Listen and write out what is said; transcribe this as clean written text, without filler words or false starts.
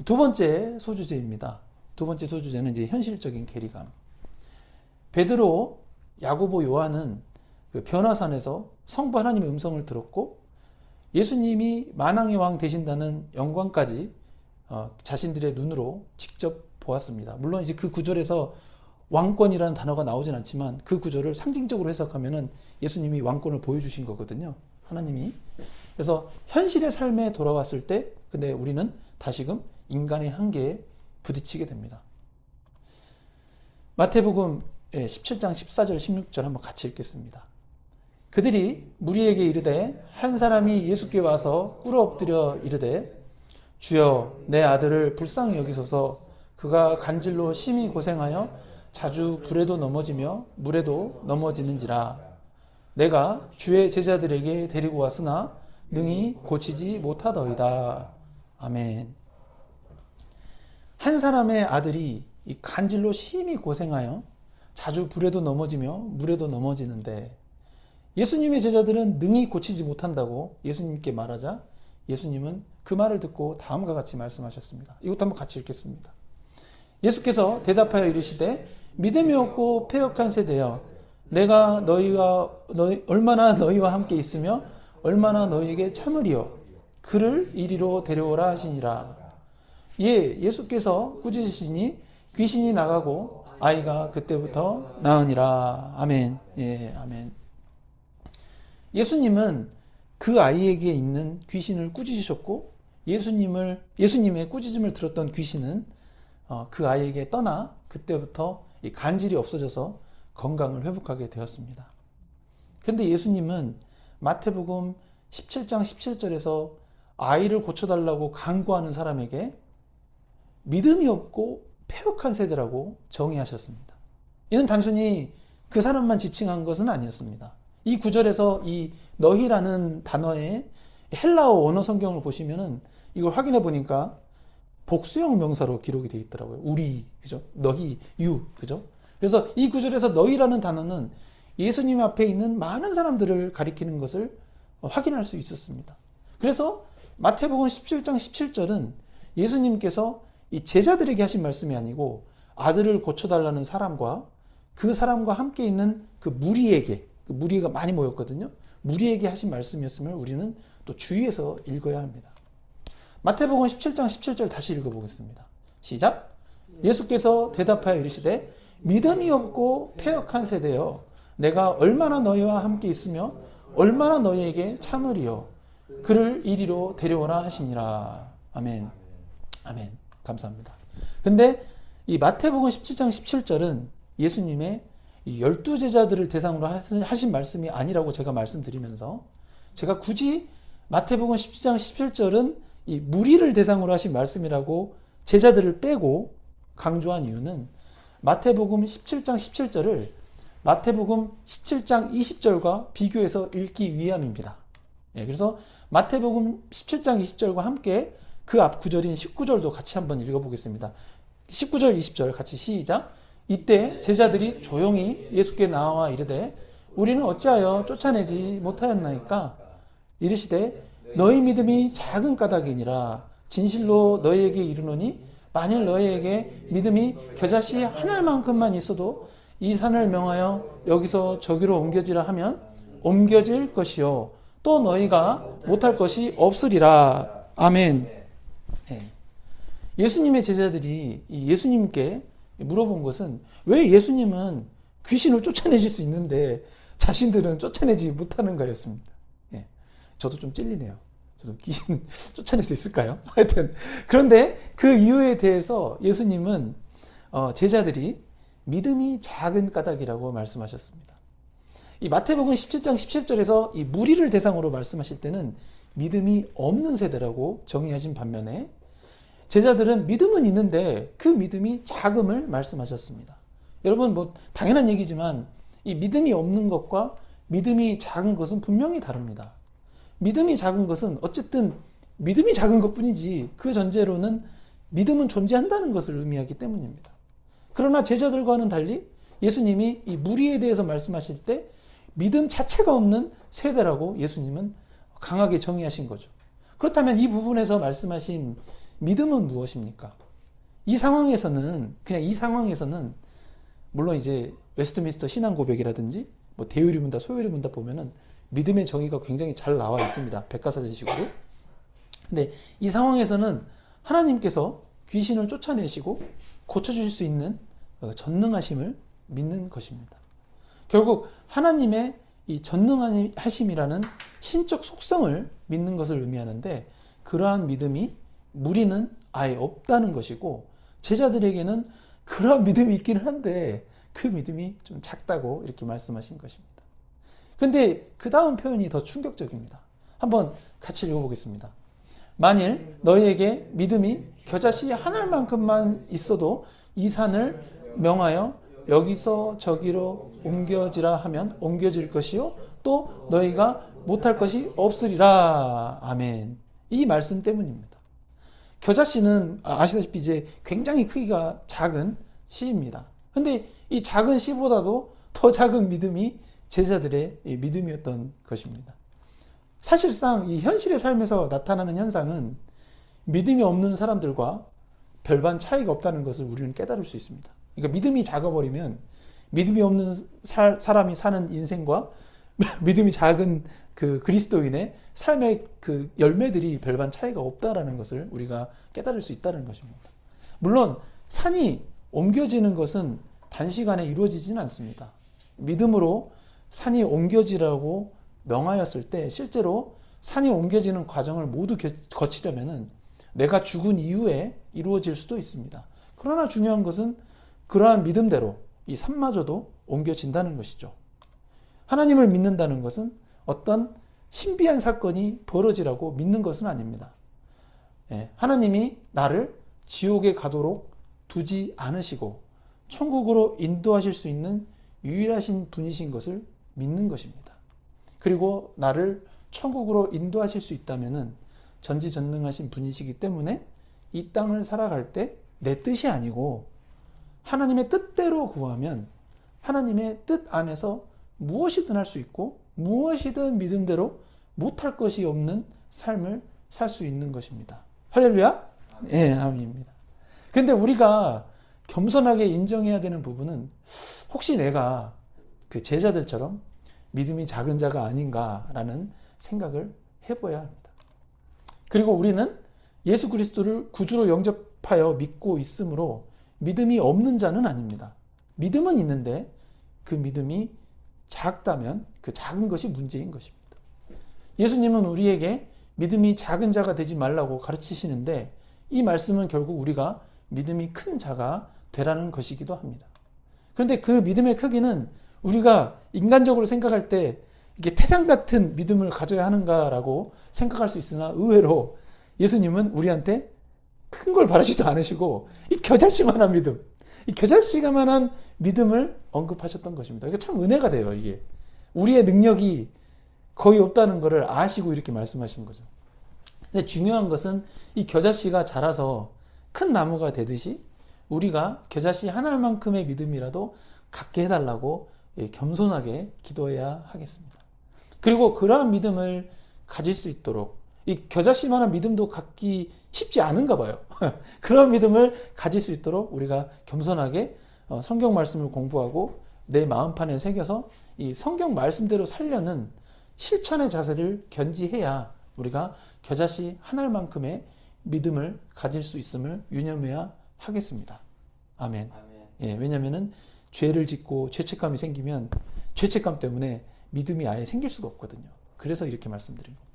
두 번째 소주제입니다. 두 번째 소주제는 이제 현실적인 괴리감. 베드로, 야고보, 요한은 그 변화산에서 성부 하나님의 음성을 들었고 예수님이 만왕의 왕 되신다는 영광까지 자신들의 눈으로 직접 보았습니다. 물론 이제 그 구절에서 왕권이라는 단어가 나오진 않지만 그 구절을 상징적으로 해석하면은 예수님이 왕권을 보여주신 거거든요. 하나님이. 그래서 현실의 삶에 돌아왔을 때 근데 우리는 다시금 인간의 한계에 부딪히게 됩니다. 마태복음 17장 14절 16절 한번 같이 읽겠습니다. 그들이 무리에게 이르되 한 사람이 예수께 와서 꿇어 엎드려 이르되 주여 내 아들을 불쌍히 여기소서 그가 간질로 심히 고생하여 자주 불에도 넘어지며 물에도 넘어지는지라 내가 주의 제자들에게 데리고 왔으나 능히 고치지 못하더이다. 아멘. 한 사람의 아들이 이 간질로 심히 고생하여 자주 불에도 넘어지며 물에도 넘어지는데 예수님의 제자들은 능히 고치지 못한다고 예수님께 말하자 예수님은 그 말을 듣고 다음과 같이 말씀하셨습니다. 이것도 한번 같이 읽겠습니다. 예수께서 대답하여 이르시되 믿음이 없고 패역한 세대여 내가 얼마나 너희와 함께 있으며 얼마나 너희에게 참으리요 그를 이리로 데려오라 하시니라. 예수께서 꾸짖으시니 귀신이 나가고 아이가 그때부터 나으니라. 아멘. 예, 아멘. 예수님은 그 아이에게 있는 귀신을 꾸짖으셨고 예수님의 꾸짖음을 들었던 귀신은 그 아이에게 떠나 그때부터 이 간질이 없어져서 건강을 회복하게 되었습니다. 그런데 예수님은 마태복음 17장 17절에서 아이를 고쳐달라고 간구하는 사람에게 믿음이 없고 패역한 세대라고 정의하셨습니다. 이는 단순히 그 사람만 지칭한 것은 아니었습니다. 이 구절에서 이 너희라는 단어의 헬라어 원어 성경을 보시면은 이걸 확인해 보니까 복수형 명사로 기록이 되어 있더라고요. 우리, 그죠? 너희, 유, 그죠? 그래서 이 구절에서 너희라는 단어는 예수님 앞에 있는 많은 사람들을 가리키는 것을 확인할 수 있었습니다. 그래서 마태복음 17장 17절은 예수님께서 이 제자들에게 하신 말씀이 아니고 아들을 고쳐달라는 사람과 그 사람과 함께 있는 그 무리에게, 그 무리가 많이 모였거든요. 무리에게 하신 말씀이었음을 우리는 또 주의해서 읽어야 합니다. 마태복음 17장 17절 다시 읽어보겠습니다. 시작. 예수께서 대답하여 이르시되 믿음이 없고 패역한 세대여 내가 얼마나 너희와 함께 있으며 얼마나 너희에게 참으리요 그를 이리로 데려오라 하시니라. 아멘. 아멘. 감사합니다. 근데 이 마태복음 17장 17절은 예수님의 이 12제자들을 대상으로 하신 말씀이 아니라고 제가 말씀드리면서 제가 굳이 마태복음 17장 17절은 이 무리를 대상으로 하신 말씀이라고 제자들을 빼고 강조한 이유는 마태복음 17장 17절을 마태복음 17장 20절과 비교해서 읽기 위함입니다. 그래서 마태복음 17장 20절과 함께 그 앞 구절인 19절도 같이 한번 읽어보겠습니다. 19절 20절 같이 시작. 이때 제자들이 조용히 예수께 나와 이르되 우리는 어찌하여 쫓아내지 못하였나이까? 이르시되 너희 믿음이 작은 까닭이니라. 진실로 너희에게 이르노니 만일 너희에게 믿음이 겨자씨 한 알만큼만 있어도 이 산을 명하여 여기서 저기로 옮겨지라 하면 옮겨질 것이요 또 너희가 못할 것이 없으리라. 아멘. 예수님의 제자들이 예수님께 물어본 것은 왜 예수님은 귀신을 쫓아내실 수 있는데 자신들은 쫓아내지 못하는가였습니다. 저도 좀 찔리네요. 저도 귀신 쫓아낼 수 있을까요? 하여튼 그런데 그 이유에 대해서 예수님은 제자들이 믿음이 작은 까닭이라고 말씀하셨습니다. 이 마태복음 17장 17절에서 이 무리를 대상으로 말씀하실 때는 믿음이 없는 세대라고 정의하신 반면에 제자들은 믿음은 있는데 그 믿음이 작음을 말씀하셨습니다. 여러분 뭐 당연한 얘기지만 이 믿음이 없는 것과 믿음이 작은 것은 분명히 다릅니다. 믿음이 작은 것은 어쨌든 믿음이 작은 것뿐이지 그 전제로는 믿음은 존재한다는 것을 의미하기 때문입니다. 그러나 제자들과는 달리 예수님이 이 무리에 대해서 말씀하실 때 믿음 자체가 없는 세대라고 예수님은 강하게 정의하신 거죠. 그렇다면 이 부분에서 말씀하신 믿음은 무엇입니까? 이 상황에서는 물론 이제 웨스트민스터 신앙 고백이라든지 뭐 대의리문답, 소요리문답 보면은 믿음의 정의가 굉장히 잘 나와 있습니다. 백과사전식으로. 근데 이 상황에서는 하나님께서 귀신을 쫓아내시고 고쳐주실 수 있는 전능하심을 믿는 것입니다. 결국 하나님의 이 전능하심이라는 신적 속성을 믿는 것을 의미하는데, 그러한 믿음이 무리는 아예 없다는 것이고, 제자들에게는 그러한 믿음이 있기는 한데 그 믿음이 좀 작다고 이렇게 말씀하신 것입니다. 그런데 그 다음 표현이 더 충격적입니다. 한번 같이 읽어보겠습니다. 만일 너희에게 믿음이 겨자씨 한 알만큼만 있어도 이 산을 명하여 여기서 저기로 옮겨지라 하면 옮겨질 것이요 또 너희가 못할 것이 없으리라. 아멘. 이 말씀 때문입니다. 겨자씨는 아시다시피 이제 굉장히 크기가 작은 씨입니다. 근데 이 작은 씨보다도 더 작은 믿음이 제자들의 믿음이었던 것입니다. 사실상 이 현실의 삶에서 나타나는 현상은 믿음이 없는 사람들과 별반 차이가 없다는 것을 우리는 깨달을 수 있습니다. 그러니까 믿음이 작아버리면 믿음이 없는 사람이 사는 인생과 믿음이 작은 그 그리스도인의 삶의 그 열매들이 별반 차이가 없다라는 것을 우리가 깨달을 수 있다는 것입니다. 물론 산이 옮겨지는 것은 단시간에 이루어지지는 않습니다. 믿음으로 산이 옮겨지라고 명하였을 때 실제로 산이 옮겨지는 과정을 모두 거치려면은 내가 죽은 이후에 이루어질 수도 있습니다. 그러나 중요한 것은 그러한 믿음대로 이 산마저도 옮겨진다는 것이죠. 하나님을 믿는다는 것은 어떤 신비한 사건이 벌어지라고 믿는 것은 아닙니다. 하나님이 나를 지옥에 가도록 두지 않으시고 천국으로 인도하실 수 있는 유일하신 분이신 것을 믿는 것입니다. 그리고 나를 천국으로 인도하실 수 있다면은 전지전능하신 분이시기 때문에 이 땅을 살아갈 때 내 뜻이 아니고 하나님의 뜻대로 구하면 하나님의 뜻 안에서 무엇이든 할 수 있고 무엇이든 믿음대로 못할 것이 없는 삶을 살 수 있는 것입니다. 할렐루야? 예, 아멘입니다. 근데 우리가 겸손하게 인정해야 되는 부분은 혹시 내가 그 제자들처럼 믿음이 작은 자가 아닌가라는 생각을 해봐야 합니다. 그리고 우리는 예수 그리스도를 구주로 영접하여 믿고 있으므로 믿음이 없는 자는 아닙니다. 믿음은 있는데 그 믿음이 작다면 그 작은 것이 문제인 것입니다. 예수님은 우리에게 믿음이 작은 자가 되지 말라고 가르치시는데 이 말씀은 결국 우리가 믿음이 큰 자가 되라는 것이기도 합니다. 그런데 그 믿음의 크기는 우리가 인간적으로 생각할 때 이게 태산 같은 믿음을 가져야 하는가라고 생각할 수 있으나 의외로 예수님은 우리한테 큰 걸 바라지도 않으시고 이 겨자씨만한 믿음, 이 겨자씨만한 믿음을 언급하셨던 것입니다. 이게 참 은혜가 돼요. 이게 우리의 능력이 거의 없다는 것을 아시고 이렇게 말씀하신 거죠. 근데 중요한 것은 이 겨자씨가 자라서 큰 나무가 되듯이 우리가 겨자씨 한 알만큼의 믿음이라도 갖게 해달라고 겸손하게 기도해야 하겠습니다. 그리고 그러한 믿음을 가질 수 있도록 이 겨자씨만한 믿음도 갖기 쉽지 않은가 봐요. 그런 믿음을 가질 수 있도록 우리가 겸손하게 성경 말씀을 공부하고 내 마음판에 새겨서 이 성경 말씀대로 살려는 실천의 자세를 견지해야 우리가 겨자씨 한 알만큼의 믿음을 가질 수 있음을 유념해야 하겠습니다. 아멘. 예, 왜냐면은 죄를 짓고 죄책감이 생기면 죄책감 때문에 믿음이 아예 생길 수가 없거든요. 그래서 이렇게 말씀드린 겁니다.